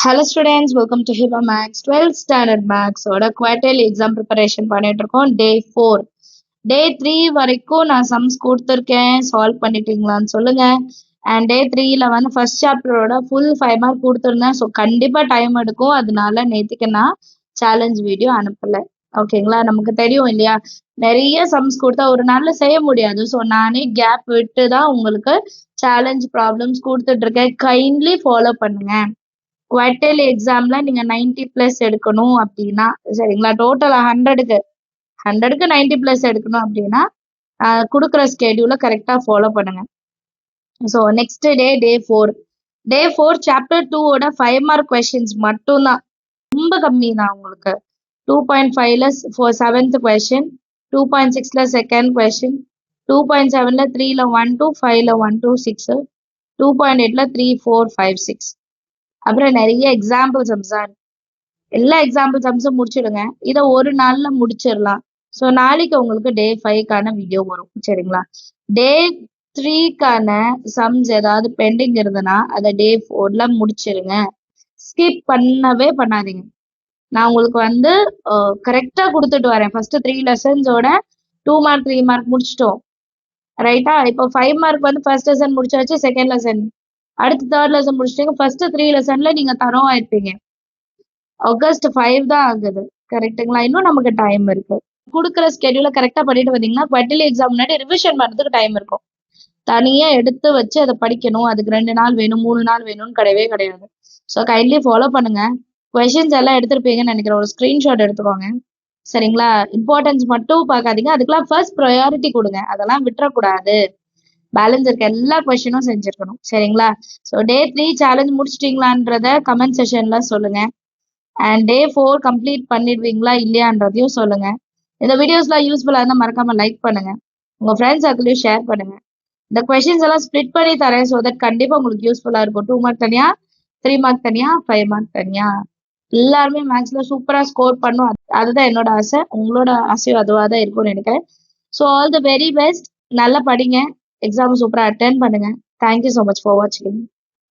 Hello students, welcome to Hiba Max 12th Standard Max ஓட quarterly exam preparation பண்ணிட்டு இருக்கோம். Day 4. Day 3 வரைக்கும் நான் sums கொடுத்துருக்கேன், solve பண்ணிட்டீங்களான்னு சொல்லுங்க. And Day 3ல வந்து first chapterோட full 5 mark கொடுத்துருந்தேன். ஸோ கண்டிப்பா டைம் எடுக்கும், அதனால நேற்றுக்கு நான் சேலஞ்ச் வீடியோ அனுப்பல. ஓகேங்களா, நமக்கு தெரியும் இல்லையா, நிறைய சம்ஸ் கொடுத்தா ஒரு நாள்ல செய்ய முடியாது. ஸோ நானே கேப் விட்டு தான் உங்களுக்கு சேலஞ்ச் ப்ராப்ளம்ஸ் கொடுத்துட்டு இருக்கேன். கைண்ட்லி ஃபாலோ பண்ணுங்க. குவார்டர்லி எக்ஸாம்ல நீங்க 90+ எடுக்கணும் அப்படின்னா, சரிங்களா, டோட்டல் 100க்கு 90+ எடுக்கணும் அப்படின்னா கொடுக்குற ஸ்கெடியூலை கரெக்டா ஃபாலோ பண்ணுங்க. ஸோ நெக்ஸ்ட் டே 4 சாப்டர் 2ஓட 5 மார்க் கொஸ்டின்ஸ் மட்டும்தான், ரொம்ப கம்மி தான் உங்களுக்கு. 2.5ல 7th கொஸ்டின், 2.6ல செகண்ட் கொஸ்டின், 2.7ல 3ல 1 to 5ல 1 to 6, 2.8ல 3, 4, 5, 6. அப்புறம் நிறைய எக்ஸாம்பிள் சம்ஸா எல்லா எக்ஸாம்பிள் சம்ஸும் முடிச்சிடுங்க. இதை ஒரு நாள்ல முடிச்சிடலாம். ஸோ நாளைக்கு உங்களுக்கு டே 5க்கான வீடியோ வரும், சரிங்களா. டே 3க்கான சம்ஸ் ஏதாவது பெண்டிங் இருந்ததுன்னா அதை டே 4ல முடிச்சிருங்க. ஸ்கிப் பண்ணவே பண்ணாதீங்க. நான் உங்களுக்கு வந்து கரெக்டா கொடுத்துட்டு வரேன். ஃபர்ஸ்ட் 3 லெசன்ஸோட 2 மார்க் 3 மார்க் முடிச்சிட்டோம், ரைட்டா. இப்போ 5 மார்க் வந்து ஃபர்ஸ்ட் லெசன் முடிச்சாச்சு, செகண்ட் லெசன் அடுத்து தேர்ட் லெசன் முடிச்சிட்டீங்க. ஃபர்ஸ்ட் 3 லெசன்ல நீங்க தரம் ஆயிருப்பீங்க. ஆகஸ்ட் 5 தான் ஆகுது, கரெக்டுங்களா. இன்னும் நமக்கு டைம் இருக்கு. கொடுக்குற ஸ்கெடியூலை கரெக்டா பண்ணிட்டு வந்தீங்கன்னா குவார்டர்லி எக்ஸாம் முன்னாடி ரிவிஷன் பண்றதுக்கு டைம் இருக்கும். தனியா எடுத்து வச்சு அதை படிக்கணும், அதுக்கு 2 நாள் வேணும் 3 நாள் வேணும்னு கிடையவே கிடையாது. ஸோ கைண்ட்லி ஃபாலோ பண்ணுங்க. கொஸ்டின்ஸ் எல்லாம் எடுத்திருப்பீங்கன்னு நினைக்கிறேன். ஒரு ஸ்கிரீன்ஷாட் எடுத்துக்கோங்க, சரிங்களா. இம்பார்ட்டன்ஸ் மட்டும் பார்க்காதீங்க, அதுக்கெல்லாம் ஃபர்ஸ்ட் ப்ரையாரிட்டி கொடுங்க. அதெல்லாம் விட்டுறக்கூடாது. பேலன்ஸ் இருக்க எல்லா கொஸ்டினும் செஞ்சிருக்கணும், சரிங்களா. ஸோ டே 3 சேலஞ்ச் முடிச்சிட்டீங்களான்றத கமெண்ட் செஷன்ல சொல்லுங்க. அண்ட் டே 4 கம்ப்ளீட் பண்ணிடுவீங்களா இல்லையான்றதையும் சொல்லுங்க. இந்த வீடியோஸ்லாம் யூஸ்ஃபுல்லாக இருந்தால் மறக்காம லைக் பண்ணுங்க, உங்க ஃப்ரெண்ட்ஸ் சர்க்கிளையும் ஷேர் பண்ணுங்க. இந்த கொஸ்டின்ஸ் எல்லாம் ஸ்ப்ளிட் பண்ணி தரேன், ஸோ தட் கண்டிப்பா உங்களுக்கு யூஸ்ஃபுல்லா இருக்கும். 2 மார்க் தனியா, 3 மார்க் தனியா, 5 மார்க் தனியா. எல்லாருமே மேக்ஸ்ல சூப்பரா ஸ்கோர் பண்ணும், அதுதான் என்னோட ஆசை. உங்களோட ஆசையும் அதுவாக தான் இருக்கும்னு நினைக்கிறேன். So all the very best. நல்லா படிங்க, எக்ஸாம் சூப்பரா அட்டென்ட் பண்ணுங்க. தேங்க்யூ ஸோ மச் ஃபார் வாட்சிங்.